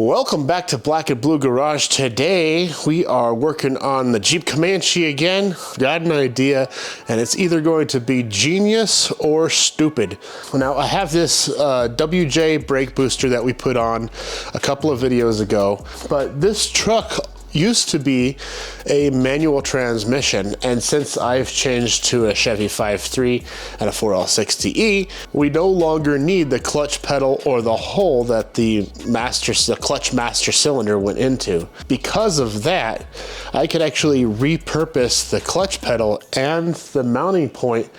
Welcome back to Black and Blue Garage. Today we are working on the Jeep Comanche again. Got an idea and it's either going to be genius or stupid. Now I have this WJ brake booster that we put on a couple of videos ago, but this truck used to be a manual transmission, and since I've changed to a Chevy 5.3 and a 4L60E, we no longer need the clutch pedal or the hole that the clutch master cylinder went into. Because of that, I could actually repurpose the clutch pedal and the mounting point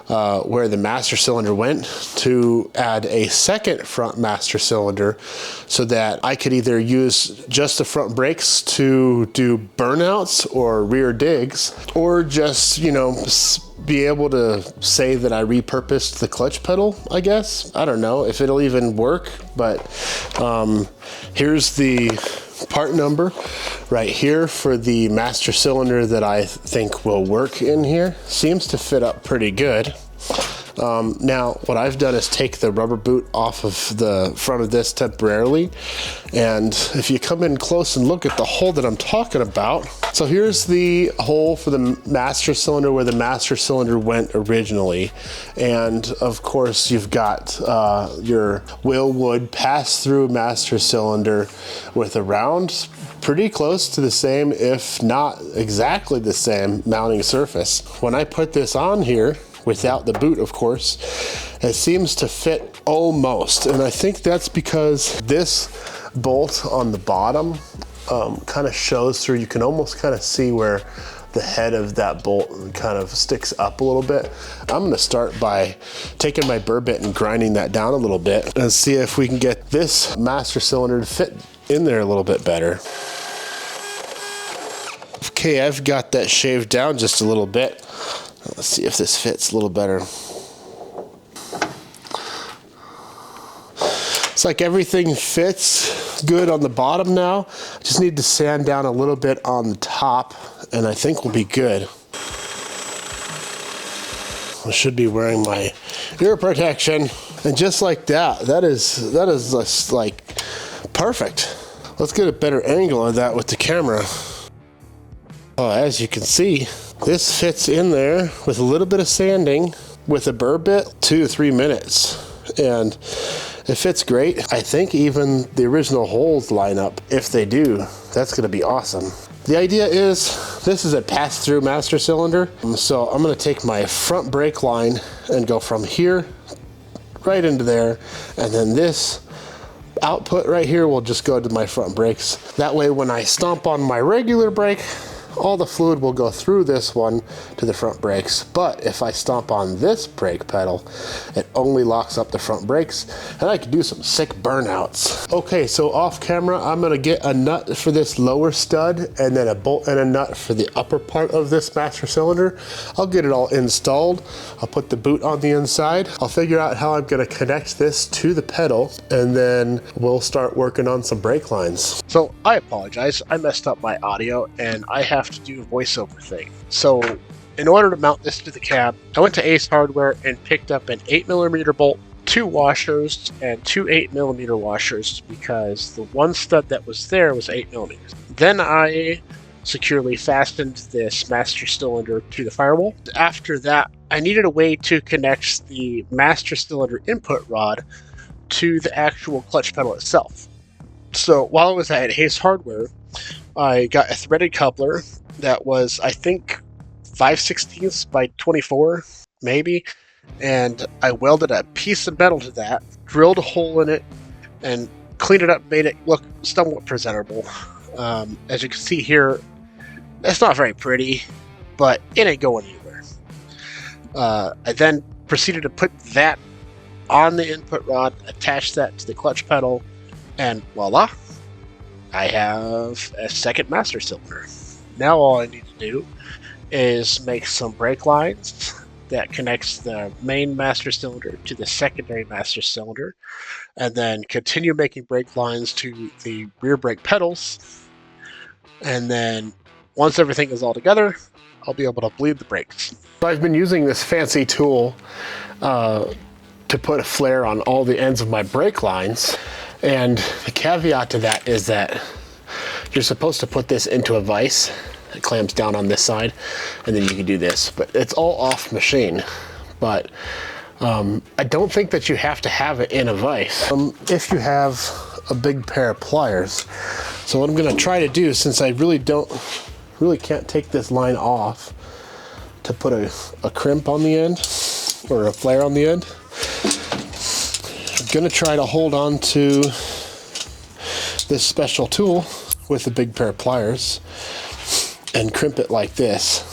where the master cylinder went to add a second front master cylinder, so that I could either use just the front brakes to do burnouts or rear digs, or just, you know, be able to say that I repurposed the clutch pedal, I guess. I don't know if it'll even work, but here's the part number right here for the master cylinder that I think will work in here. Seems to fit up pretty good. Now what I've done is take the rubber boot off of the front of this temporarily, and if you come in close and look at the hole that I'm talking about, so here's the hole for the master cylinder where the master cylinder went originally, and of course you've got your Wilwood pass-through master cylinder with a round, pretty close to the same, if not exactly the same, mounting surface. When I put this on here, without the boot, of course, it seems to fit almost. And I think that's because this bolt on the bottom kind of shows through. You can almost kind of see where the head of that bolt kind of sticks up a little bit. I'm gonna start by taking my burr bit and grinding that down a little bit and see if we can get this master cylinder to fit in there a little bit better. Okay, I've got that shaved down just a little bit. Let's see if this fits a little better. It's like everything fits good on the bottom now. I just need to sand down a little bit on the top, and I think we'll be good. I should be wearing my ear protection. And just like that, that is just like perfect. Let's get a better angle of that with the camera. Oh, as you can see, this fits in there with a little bit of sanding with a burr bit, 2 to 3 minutes. And it fits great. I think even the original holes line up. If they do, that's gonna be awesome. The idea is, this is a pass-through master cylinder. So I'm gonna take my front brake line and go from here right into there. And then this output right here will just go to my front brakes. That way when I stomp on my regular brake, all the fluid will go through this one to the front brakes. But if I stomp on this brake pedal, it only locks up the front brakes, and I can do some sick burnouts. Okay, so off camera, I'm gonna get a nut for this lower stud and then a bolt and a nut for the upper part of this master cylinder. I'll get it all installed. I'll put the boot on the inside. I'll figure out how I'm gonna connect this to the pedal, and then we'll start working on some brake lines. So I apologize, I messed up my audio and I have to do a voiceover thing. So in order to mount this to the cab, I went to Ace Hardware and picked up an 8mm bolt, 2 washers, and 2 8mm washers, because the one stud that was there was 8mm. Then I securely fastened this master cylinder to the firewall. After that, I needed a way to connect the master cylinder input rod to the actual clutch pedal itself. So while I was at Ace Hardware, I got a threaded coupler that was, I think, 5/16 by 24, maybe, and I welded a piece of metal to that, drilled a hole in it, and cleaned it up, made it look somewhat presentable. As you can see here, it's not very pretty, but it ain't going anywhere. I then proceeded to put that on the input rod, attach that to the clutch pedal, and voila, I have a second master cylinder. Now all I need to do is make some brake lines that connects the main master cylinder to the secondary master cylinder, and then continue making brake lines to the rear brake pedals. And then once everything is all together, I'll be able to bleed the brakes. So I've been using this fancy tool to put a flare on all the ends of my brake lines. And the caveat to that is that you're supposed to put this into a vise. It clamps down on this side, and then you can do this. But it's all off machine. But I don't think that you have to have it in a vise if you have a big pair of pliers. So what I'm going to try to do, since I really can't take this line off, to put a crimp on the end or a flare on the end. I'm going to try to hold on to this special tool with a big pair of pliers and crimp it like this.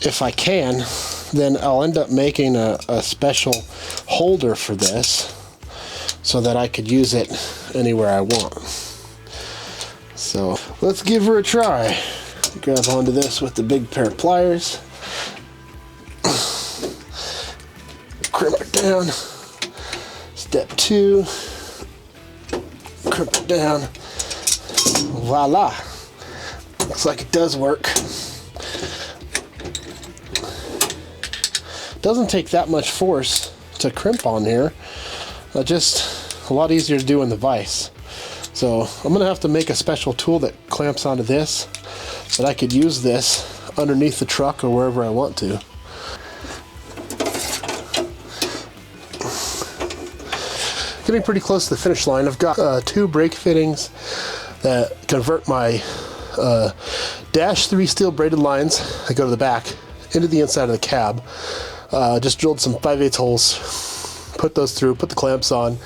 If I can, then I'll end up making a special holder for this so that I could use it anywhere I want. So let's give her a try. Grab onto this with the big pair of pliers. Crimp it down. Step 2. Crimp it down. Voila. Looks like it does work. Doesn't take that much force to crimp on here. Just a lot easier to do in the vise. So I'm gonna have to make a special tool that clamps onto this, that I could use this underneath the truck or wherever I want to. Getting pretty close to the finish line. I've got 2 brake fittings that convert my dash 3 steel braided lines that go to the back into the inside of the cab. Just drilled some 5/8 holes, put those through, put the clamps on.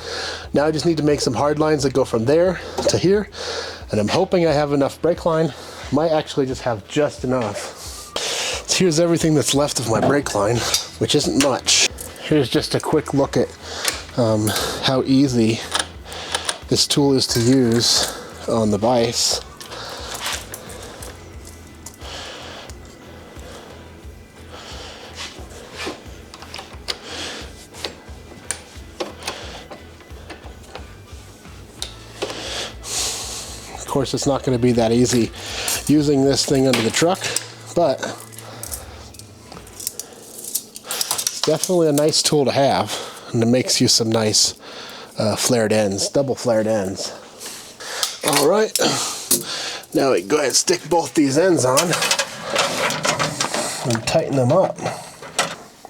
Now I just need to make some hard lines that go from there to here, and I'm hoping I have enough brake line. Might actually just have just enough. So here's everything that's left of my brake line, which isn't much. Here's just a quick look at how easy this tool is to use on the vise. Of course, it's not going to be that easy using this thing under the truck, but it's definitely a nice tool to have, and it makes you some nice flared ends, double flared ends. All right, now we can go ahead and stick both these ends on and tighten them up.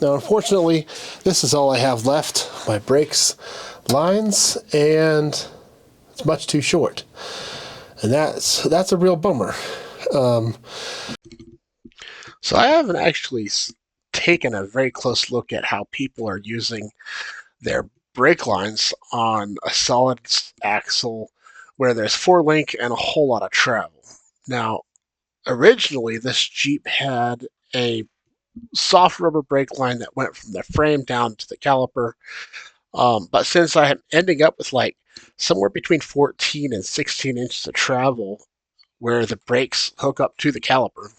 Now, unfortunately, this is all I have left, my brakes lines, and it's much too short. And that's a real bummer. So I haven't actually taken a very close look at how people are using their brake lines on a solid axle where there's 4-link and a whole lot of travel. Now, originally this Jeep had a soft rubber brake line that went from the frame down to the caliper. But since I'm ending up with like somewhere between 14 and 16 inches of travel where the brakes hook up to the caliper,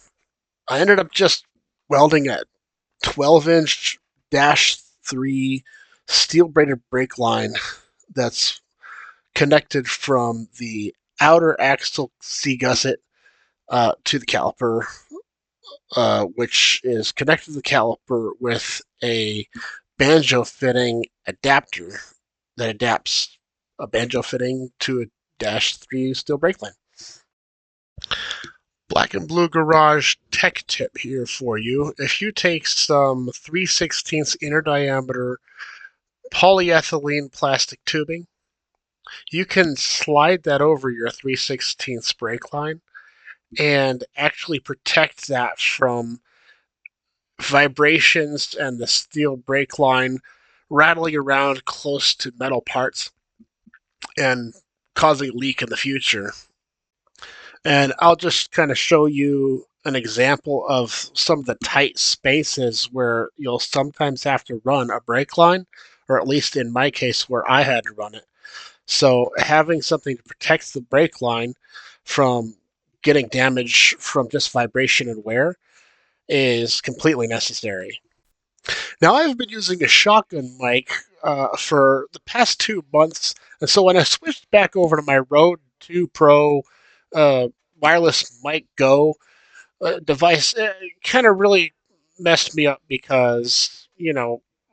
I ended up just welding a 12-inch dash 3 steel braided brake line that's connected from the outer axle C-gusset to the caliper, which is connected to the caliper with a banjo fitting adapter that adapts a banjo fitting to a dash 3 steel brake line. Black and Blue Garage tech tip here for you. If you take some 3/16 inner diameter polyethylene plastic tubing, you can slide that over your 3/16 brake line and actually protect that from vibrations and the steel brake line rattling around close to metal parts and causing a leak in the future. And I'll just kind of show you an example of some of the tight spaces where you'll sometimes have to run a brake line, or at least in my case where I had to run it. So having something to protect the brake line from getting damage from just vibration and wear is completely necessary. Now, I've been using a shotgun mic for the past 2 months, and so when I switched back over to my Rode 2 Pro wireless mic Go device, it kind of really messed me up because,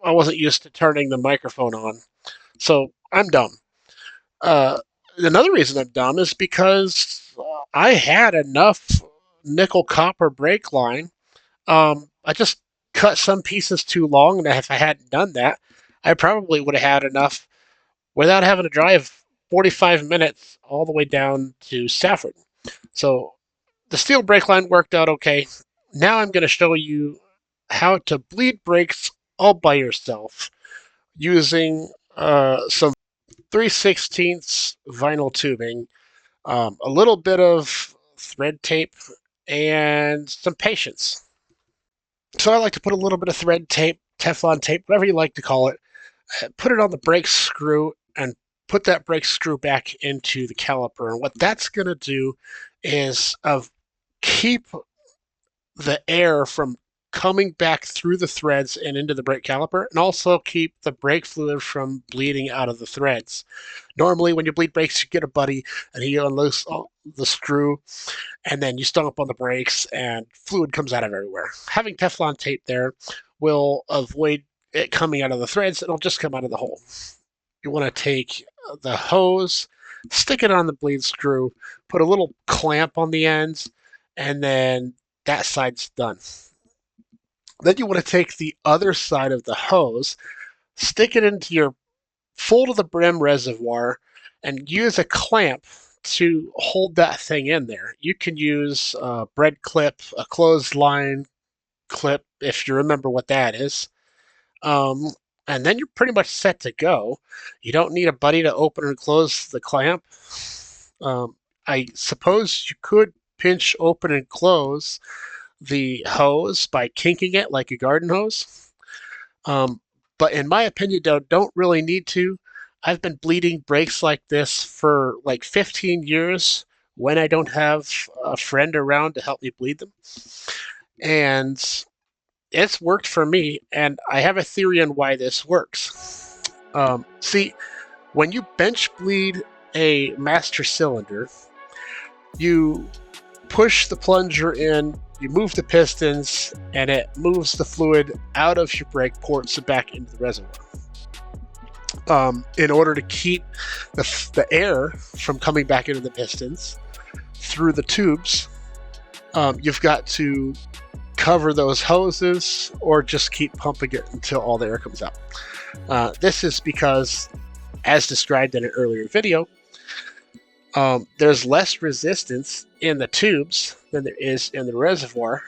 I wasn't used to turning the microphone on. So I'm dumb. Uh, Another reason I'm dumb is because I had enough nickel copper brake line. I just cut some pieces too long, and if I hadn't done that, I probably would have had enough without having to drive 45 minutes all the way down to Stafford. So the steel brake line worked out okay. Now I'm going to show you how to bleed brakes all by yourself using some 3/16 vinyl tubing, a little bit of thread tape, and some patience. So I like to put a little bit of thread tape, Teflon tape, whatever you like to call it, put it on the brake screw and put that brake screw back into the caliper. And what that's going to do is keep the air from coming back through the threads and into the brake caliper, and also keep the brake fluid from bleeding out of the threads. Normally, when you bleed brakes, you get a buddy and he unloads the screw, and then you stomp on the brakes, and fluid comes out of everywhere. Having Teflon tape there will avoid it coming out of the threads. It'll just come out of the hole. You want to take the hose, stick it on the bleed screw, put a little clamp on the ends, and then that side's done. Then you want to take the other side of the hose, stick it into your full to the brim reservoir, and use a clamp to hold that thing in there. You can use a bread clip, a clothesline clip, if you remember what that is. Um, and then you're pretty much set to go. You don't need a buddy to open and close the clamp. I suppose you could pinch open and close the hose by kinking it like a garden hose. Um, but in my opinion, don't really need to. I've been bleeding brakes like this for like 15 years when I don't have a friend around to help me bleed them. And it's worked for me, and I have a theory on why this works. See, when you bench bleed a master cylinder, you push the plunger in, you move the pistons, and it moves the fluid out of your brake ports and back into the reservoir. In order to keep the air from coming back into the pistons through the tubes, you've got to cover those hoses or just keep pumping it until all the air comes out. This is because, as described in an earlier video, there's less resistance in the tubes than there is in the reservoir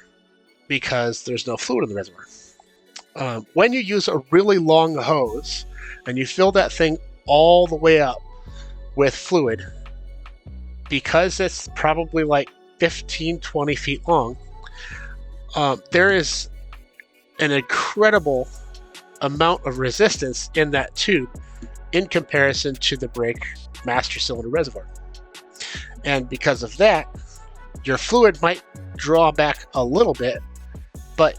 because there's no fluid in the reservoir. When you use a really long hose and you fill that thing all the way up with fluid, because it's probably like 15, 20 feet long, there is an incredible amount of resistance in that tube in comparison to the brake master cylinder reservoir. And because of that, your fluid might draw back a little bit, but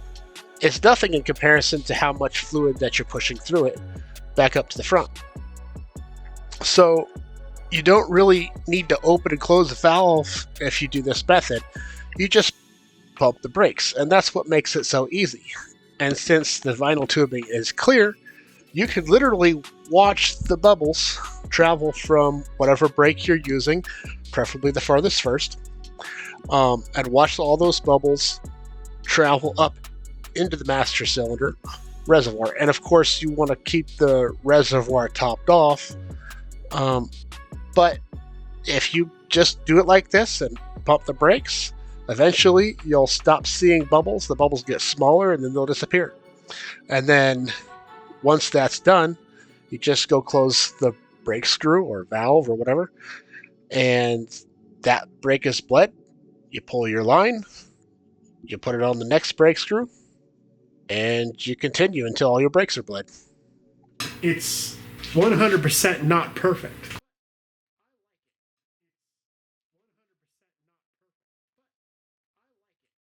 it's nothing in comparison to how much fluid that you're pushing through it back up to the front. So you don't really need to open and close the valve if you do this method. You just pump the brakes, and that's what makes it so easy. And since the vinyl tubing is clear, you can literally watch the bubbles travel from whatever brake you're using, preferably the farthest first, and watch all those bubbles travel up into the master cylinder reservoir. And of course, you want to keep the reservoir topped off. But if you just do it like this and pump the brakes, eventually you'll stop seeing bubbles. The bubbles get smaller and then they'll disappear. And then once that's done, you just go close the brake screw or valve or whatever, and that brake is bled. You pull your line, you put it on the next brake screw, and you continue until all your brakes are bled. It's 100% not perfect.